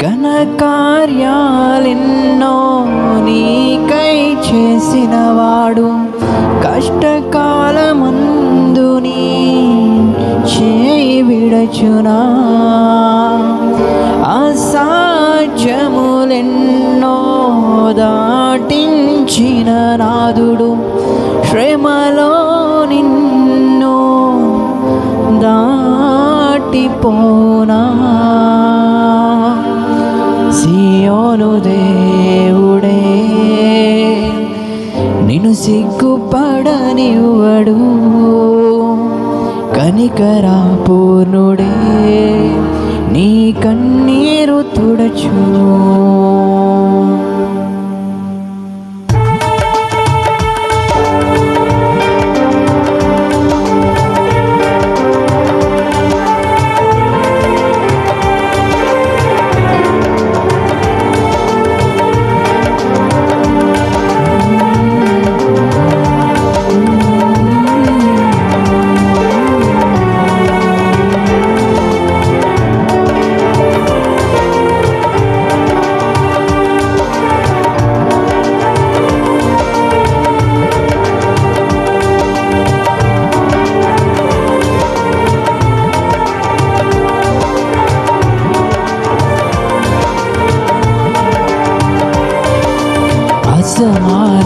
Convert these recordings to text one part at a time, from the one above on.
ఘన కార్యాలెన్నో నీకై చేసినవాడు, కష్టకాలమందు నీ చేయి విడచునా. అసాధ్యములెన్నో దాటించిన నాదుడు, శ్రమలో నిన్ను దాటిపోనా. సియోను దేవుడే నిన్ను సిగ్గుపడనివ్వడు, కనికరా పూర్ణుడే నీ కన్నీరు తుడచు.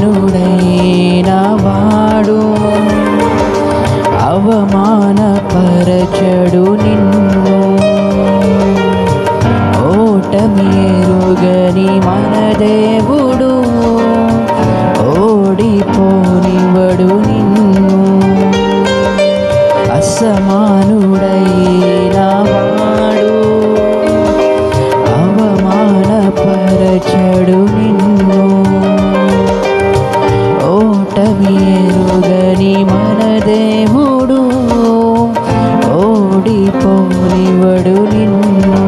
అసమానుడైన వాడు అవమానపరచడు నిన్ను, ఓటమేరుగని మన దేవుడు ఓడిపోనివ్వడు నిన్ను. అసమానుడైన వాడు అవమానపరచడు నిన్ను, ఓటమేరుగని మన దేవుడు ఓడిపోనివ్వడు నిన్ను.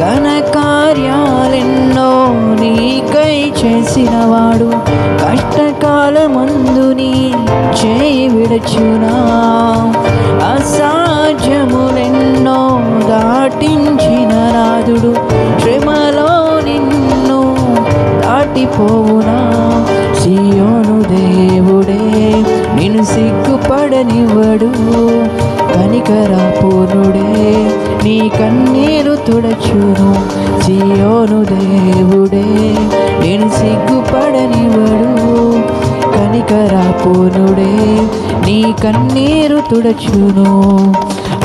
ఘన కార్యాలెన్నో నీకై చేసినవాడు, కష్టకాలమందు నీ చేయి విడచునా. అసాధ్యములెన్నో దాటించిన నాదుడు, శ్రమలో నిన్ను దాటిపోవునా. సియోను దేవుడే నిన్ను సిగ్గుపడనివ్వడు, కనికరా పూర్ణుడే నీ కన్నీరు తుడచును. సియోను దేవుడే నిన్ను సిగ్గుపడనివ్వడు, కనికరా పూర్ణుడే నీ కన్నీరు తుడచును.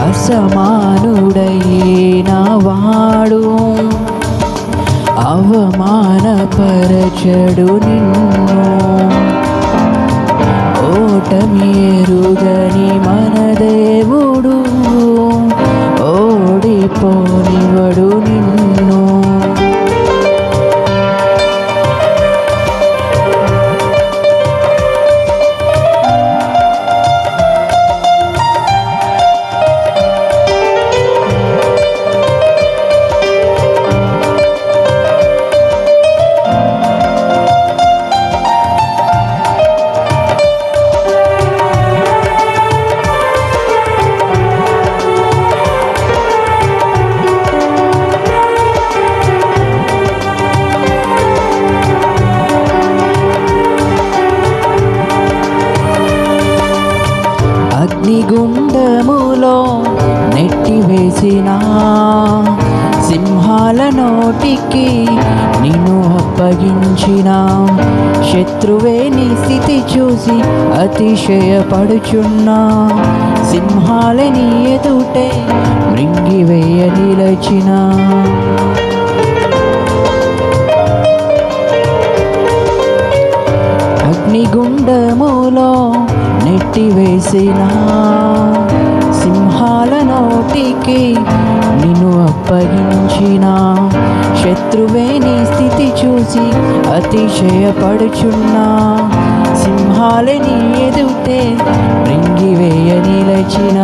అసమానుడైన వాడు అవమానపరచడు నిన్ను, ఓటమేరుగని మన దేవుడు ఓడిపోనివ్వడు నిన్ను. అగ్నిగుండములో నెట్టివేసిన సింహాల నోటికి నిన్ను అప్పగించిన, శత్రువే నీ స్థితి చూసి అతిశయపడుచున్నా. సింహాల నీ ఎదుటే మృంగివేయ నిలచిన, అగ్నిగుండములో నెట్టివేసిన సింహాల నోటికి నిన్ను అప్పగించిన, శత్రువే నీ స్థితి చూసి అతిశయపడుచున్నా. సింహాల నీ ఎదుటే మృంగివేయ నిలచిన,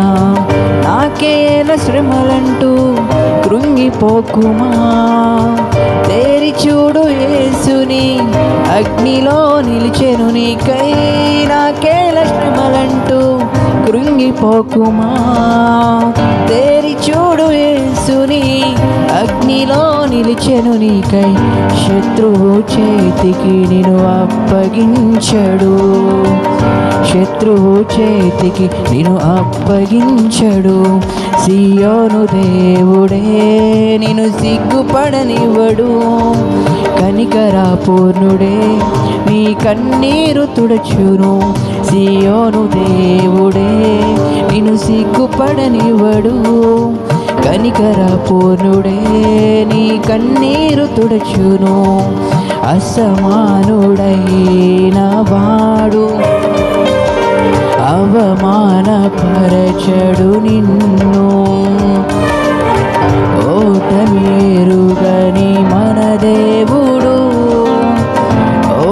నాకేల శ్రమలంటూ కృంగిపోకుమా. తేరి చూడు యేసుని అగ్నిలో నిలిచెను నీకై, నాకేల శ్రమలంటూ కృంగిపోకుమా. తేరి చూడు యేసుని నీకై శత్రువు చేతికి నిన్ను అప్పగించడు. శత్రువు చేతికి నిన్ను అప్పగించడు. సియోను దేవుడే నిన్ను సిగ్గుపడనివ్వడు. కనికరాపూర్ణుడే నీ కన్నీరు తుడచును. సియోను దేవుడే నిన్ను సిగ్గుపడనివ్వడు. కనికరపూర్ణుడే నీ కన్నీరు తుడచును. అసమానుడైన వాడు అవమానపరచడు నిన్ను. ఓటమేరుగని మన దేవుడు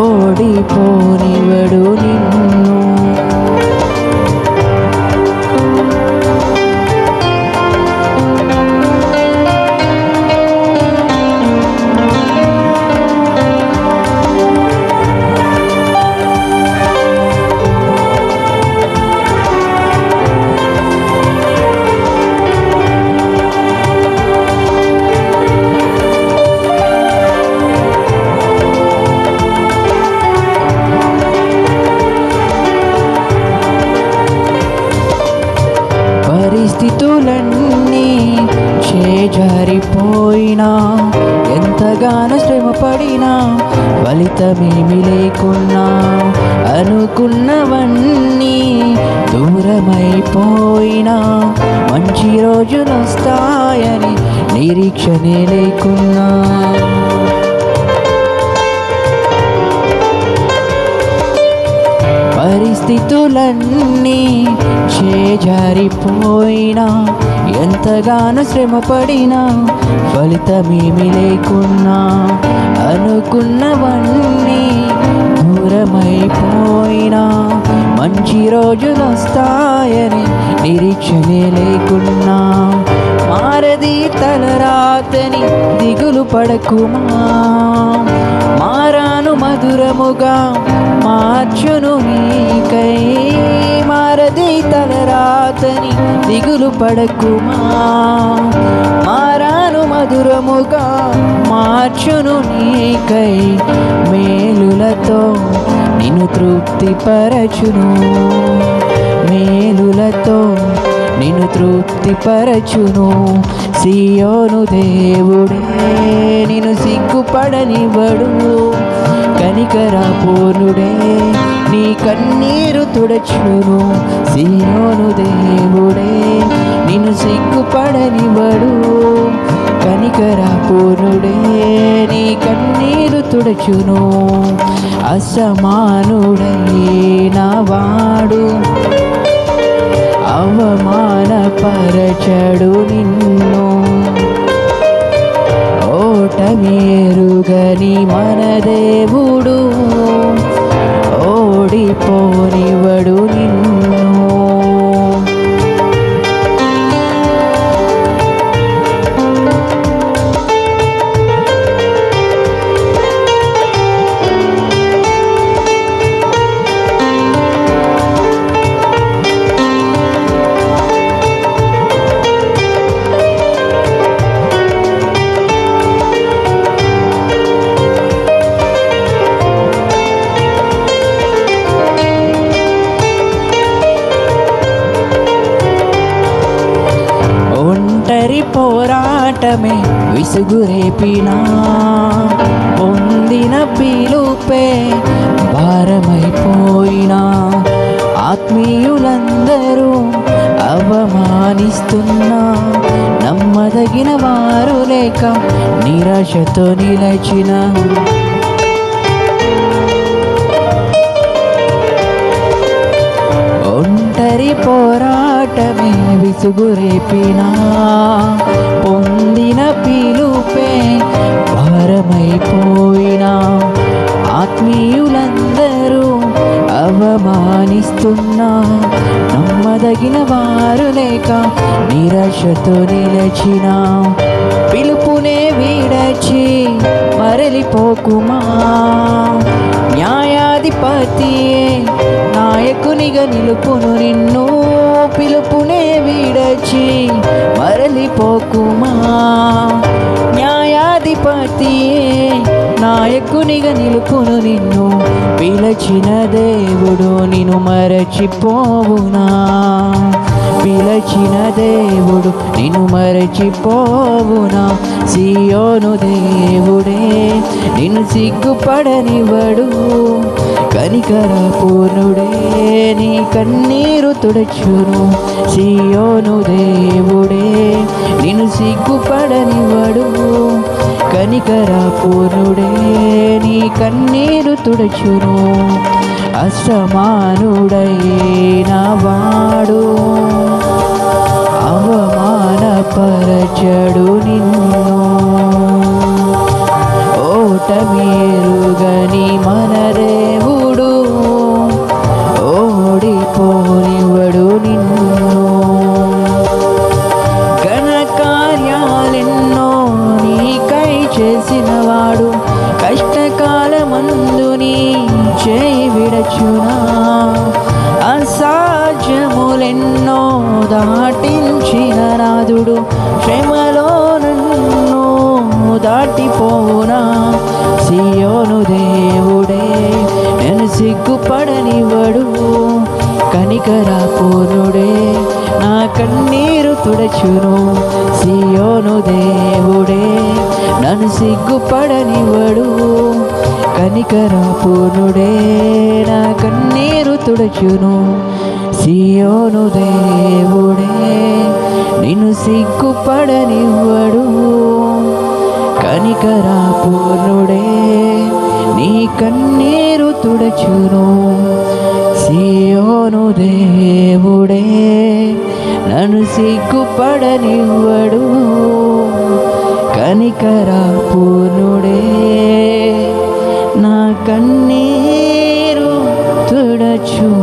ఓడిపోనివడు నిన్ను. పరిస్థితులన్నీ చేజారిపోయినా, ఎంతగానో శ్రమపడినా ఫలితమేమి లేకున్నా, అనుకున్నవన్నీ దూరమైపోయినా, మంచి రోజులు వస్తాయని నిరీక్షనే లేకున్నా, పరిస్థితులన్నీ చేజారిపోయినా, ఎంతగానో శ్రమపడినా ఫలితమేమి లేకున్నా, అనుకున్నవన్నీ దూరమైపోయినా, మంచి రోజులు వస్తాయని నిరీక్షనే లేకున్నా, మారది తలరాతని దిగులు పడకుమా, మారాను మధురముగా మార్చును నీకై. మారది తలరాతని దిగులు పడకుమా, మారాను మధురముగా మార్చును నీకై. మేలులతో నిన్ను తృప్తిపరచును, మేలులతో నిన్ను తృప్తిపరచును. సియోను దేవుడే నిన్ను సిగ్గుపడనివ్వడు. కనికరపూర్ణుడే నీ కన్నీరు తుడచును. సియోను దేవుడే నిన్ను సిగ్గుపడనివ్వడు. కనికరపూర్ణుడే నీ కన్నీరు తుడచును. అసమానుడైన వాడు అవమానపరచడు నిన్ను. ఓటమేరుగని మన దేవుడు ఓడిపోనివడు నిన్ను. ఒంటరి పోరాటమే విసుగురేపినా, పొందిన పిలుపే భారమైపోయినా, ఆత్మీయులందరూ అవమానిస్తున్నా, నమ్మదగిన వారు లేక నిరాశతో నిలచిన, ఒంటరి పోరాటమే విసుగురేపినా, పొందిన పిలుపే భారమైపోయినా, ఆత్మీయులందరూ అవమానిస్తున్నా, నమ్మదగిన వారు లేక నిరాశతో నిలచిన, పిలుపునే విడచి మరలిపోకుమా, న్యాయాధిపతియే నాయకునిగా నిలుపును నిన్ను. పిలుపునే విడచి మరలిపోకుమా, న్యాయాధిపతి పతియే నాయకునిగా నిలుపును నిన్ను పిలచిన దేవుడు నిన్ను మరచిపోవునా పిలచిన దేవుడు నిన్ను మరచిపోవునా సియోను దేవుడే నిన్ను సిగ్గుపడనివ్వడు కనికర పూర్ణుడే నీ కన్నీరు తుడచును సియోను దేవుడే నిన్ను సిగ్గుపడనివ్వడు కనికర పూర్ణుడే నీ కన్నీరు తుడచును అసమానుడైన వాడు అవమానపరచడు నిన్ను ఓటమీరుగని మన దేవుడు ఓడిపోనివ్వడు నిన్ను ఘనకార్యాలెన్నో నీకై చేసినవాడు కష్టకాలమందు నీ చేయి విడచునా అసాధ్యములెన్నో దాటించిన నాదుడు శ్రమలో నన్ను దాటిపోవునా సియోను దేవుడే నేను సిగ్గుపడనివ్వడు కనికర పూర్ణుడే నా కన్నీరు తుడచును సియోను దేవుడే నన్ను సిగ్గుపడనివ్వడు కనికర పూర్ణుడే నా కన్నీరు తుడచును సియోను దేవుడే నిన్ను సిగ్గుపడనివ్వడు కనికర పూర్ణుడే నీ కన్నీరు తుడచును సియోను దేవుడే నన్ను సిగ్గుపడనివ్వడు కనికర పూర్ణుడే నా కన్నీరు తుడచును